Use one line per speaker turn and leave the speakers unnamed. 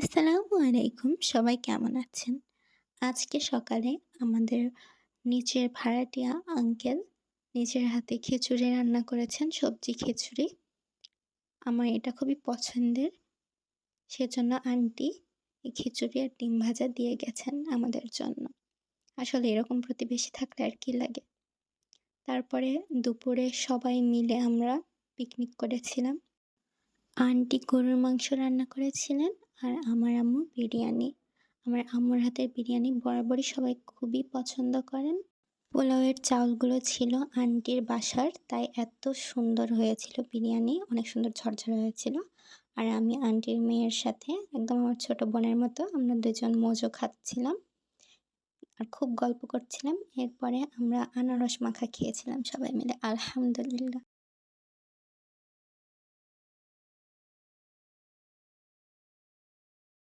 আসসালামু আলাইকুম। সবাই কেমন আছেন? আজকে সকালে আমাদের নিচের ভাড়াটিয়া আঙ্কেল নিজের হাতে খিচুড়ি রান্না করেছেন, সবজি খিচুড়ি। আমার এটা খুবই পছন্দের। সেজন্য আন্টি এই খিচুড়ি আর ডিম ভাজা দিয়ে গেছেন আমাদের জন্য। আসলে এরকম প্রতিবেশী থাকলে আর কি লাগে। তারপরে দুপুরে সবাই মিলে আমরা পিকনিক করেছিলাম। আন্টি গরুর মাংস রান্না করেছিলেন আর আমার আম্মু বিরিয়ানি। আমার আম্মুর হাতের বিরিয়ানি বরাবরই সবাই খুবই পছন্দ করেন। পোলাওয়ের চাউলগুলো ছিল আন্টির বাসার, তাই এত সুন্দর হয়েছিল বিরিয়ানি, অনেক সুন্দর ঝরঝরে হয়েছিল। আর আমি আন্টির মেয়ের সাথে একদম আমার ছোট বোনের মতো আমরা ২ জন মজো খাচ্ছিলাম আর খুব গল্প করছিলাম। এরপরে আমরা আনারস মাখা খেয়েছিলাম সবাই মিলে। আলহামদুলিল্লাহ।